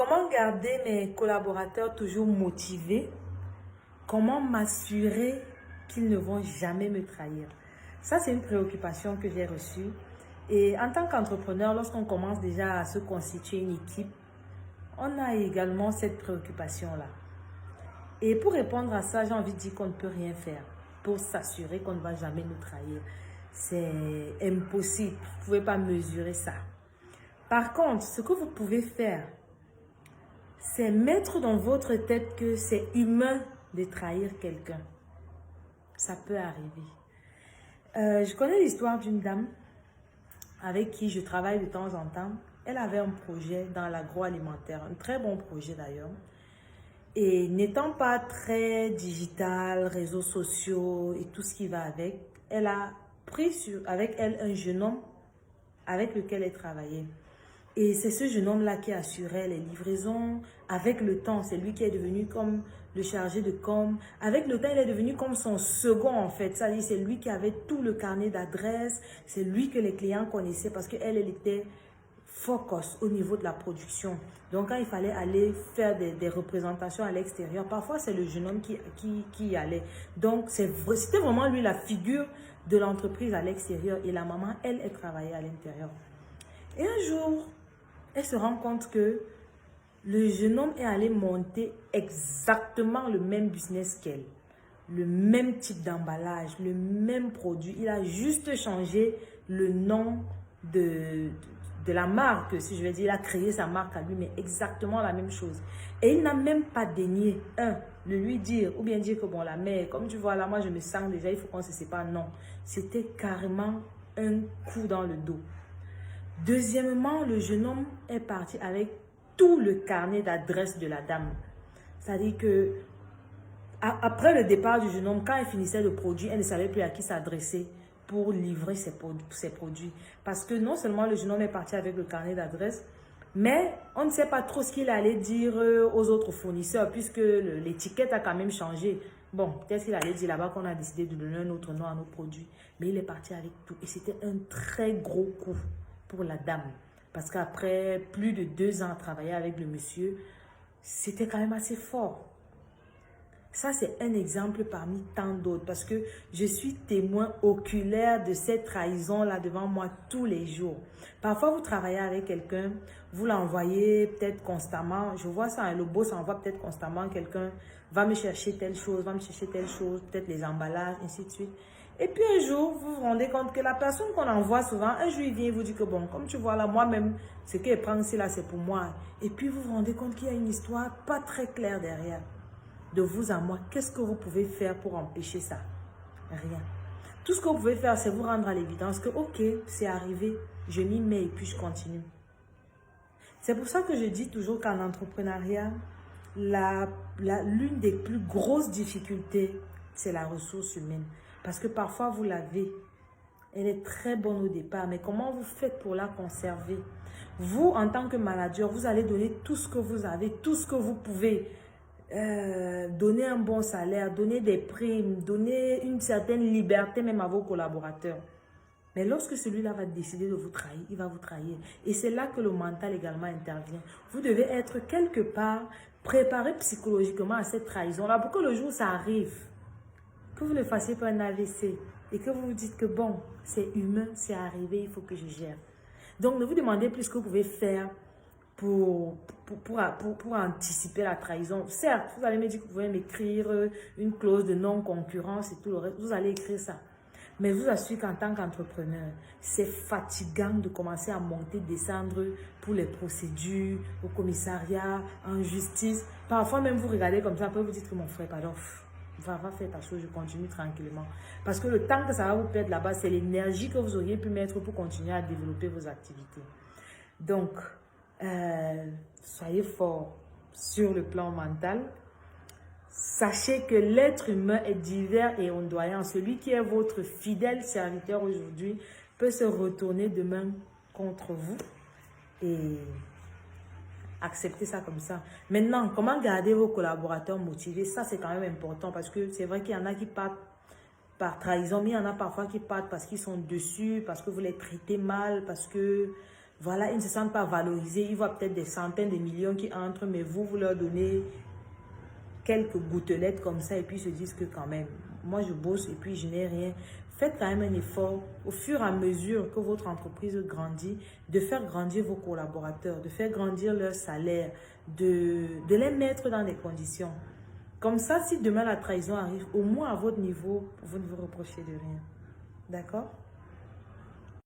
Comment garder mes collaborateurs toujours motivés? Comment m'assurer qu'ils ne vont jamais me trahir? Ça, c'est une préoccupation que j'ai reçue. Et en tant qu'entrepreneur, lorsqu'on commence déjà à se constituer une équipe, on a également cette préoccupation-là. Et pour répondre à ça, j'ai envie de dire qu'on ne peut rien faire pour s'assurer qu'on ne va jamais nous trahir. C'est impossible. Vous ne pouvez pas mesurer ça. Par contre, ce que vous pouvez faire, c'est mettre dans votre tête que c'est humain de trahir quelqu'un. Ça peut arriver. Je connais l'histoire d'une dame avec qui je travaille de temps en temps. Elle avait un projet dans l'agroalimentaire, un très bon projet d'ailleurs. Et n'étant pas très digital, réseaux sociaux et tout ce qui va avec, elle a pris avec elle un jeune homme avec lequel elle travaillait. Et c'est ce jeune homme-là qui assurait les livraisons. Avec le temps, c'est lui qui est devenu comme le chargé de com. Avec le temps, il est devenu comme son second en fait. C'est-à-dire, c'est lui qui avait tout le carnet d'adresses. C'est lui que les clients connaissaient parce qu'elle, elle était focus au niveau de la production. Donc, quand il fallait aller faire des représentations à l'extérieur, parfois, c'est le jeune homme qui y allait. Donc, c'était vraiment lui la figure de l'entreprise à l'extérieur. Et la maman, elle travaillait à l'intérieur. Et un jour, elle se rend compte que le jeune homme est allé monter exactement le même business qu'elle. Le même type d'emballage, le même produit. Il a juste changé le nom de la marque, si je veux dire. Il a créé sa marque à lui, mais exactement la même chose. Et il n'a même pas daigné, de lui dire, ou bien dire que bon, la mère, comme tu vois là, moi je me sens déjà, il faut qu'on se sépare. Non, c'était carrément un coup dans le dos. Deuxièmement, le jeune homme est parti avec tout le carnet d'adresse de la dame. C'est-à-dire que après le départ du jeune homme, quand elle finissait le produit, elle ne savait plus à qui s'adresser pour livrer ses produits. Parce que non seulement le jeune homme est parti avec le carnet d'adresse, mais on ne sait pas trop ce qu'il allait dire aux autres fournisseurs puisque l'étiquette a quand même changé. Bon, peut-être qu'il allait dire là-bas qu'on a décidé de donner un autre nom à nos produits. Mais il est parti avec tout. Et c'était un très gros coup pour la dame. Parce qu'après plus de 2 ans à travailler avec le monsieur, c'était quand même assez fort. Ça, c'est un exemple parmi tant d'autres parce que je suis témoin oculaire de cette trahison-là devant moi tous les jours. Parfois, vous travaillez avec quelqu'un, vous l'envoyez peut-être constamment. Je vois ça, le boss envoie peut-être constamment quelqu'un, va me chercher telle chose, va me chercher telle chose, peut-être les emballages, ainsi de suite. Et puis un jour, vous vous rendez compte que la personne qu'on envoie souvent, un jour, il vient et vous dit que bon, comme tu vois là, moi-même, ce qu'elle prend ici là, c'est pour moi. Et puis vous vous rendez compte qu'il y a une histoire pas très claire derrière. De vous à moi, qu'est-ce que vous pouvez faire pour empêcher ça? Rien. Tout ce que vous pouvez faire, c'est vous rendre à l'évidence que, ok, c'est arrivé, je m'y mets et puis je continue. C'est pour ça que je dis toujours qu'en entrepreneuriat, l'une des plus grosses difficultés, c'est la ressource humaine. Parce que parfois, vous l'avez. Elle est très bonne au départ, mais comment vous faites pour la conserver? Vous, en tant que manager, vous allez donner tout ce que vous avez, tout ce que vous pouvez. Donner un bon salaire, donner des primes, donner une certaine liberté même à vos collaborateurs. Mais lorsque celui-là va décider de vous trahir, il va vous trahir. Et c'est là que le mental également intervient. Vous devez être quelque part préparé psychologiquement à cette trahison-là pour que le jour où ça arrive, que vous ne fassiez pas un AVC et que vous vous dites que bon, c'est humain, c'est arrivé, il faut que je gère. Donc ne vous demandez plus ce que vous pouvez faire pour anticiper la trahison. Certes, vous allez me dire que vous pouvez m'écrire une clause de non-concurrence et tout le reste. Vous allez écrire ça. Mais je vous assure qu'en tant qu'entrepreneur, c'est fatigant de commencer à monter, descendre pour les procédures, au commissariat, en justice. Parfois même vous regardez comme ça, après vous dites que mon frère, pardon, va faire ta chose, je continue tranquillement. Parce que le temps que ça va vous perdre là-bas, c'est l'énergie que vous auriez pu mettre pour continuer à développer vos activités. Donc, soyez fort sur le plan mental. Sachez que l'être humain est divers et ondoyant. Celui qui est votre fidèle serviteur aujourd'hui peut se retourner demain contre vous et accepter ça comme ça. Maintenant, comment garder vos collaborateurs motivés? Ça, c'est quand même important parce que c'est vrai qu'il y en a qui partent par trahison, mais il y en a parfois qui partent parce qu'ils sont dessus, parce que vous les traitez mal, parce que voilà, ils ne se sentent pas valorisés. Ils voient peut-être des centaines de millions qui entrent, mais vous leur donnez quelques gouttelettes comme ça et puis ils se disent que quand même, moi je bosse et puis je n'ai rien. Faites quand même un effort au fur et à mesure que votre entreprise grandit, de faire grandir vos collaborateurs, de faire grandir leur salaire, de les mettre dans des conditions. Comme ça, si demain la trahison arrive, au moins à votre niveau, vous ne vous reprochez de rien. D'accord?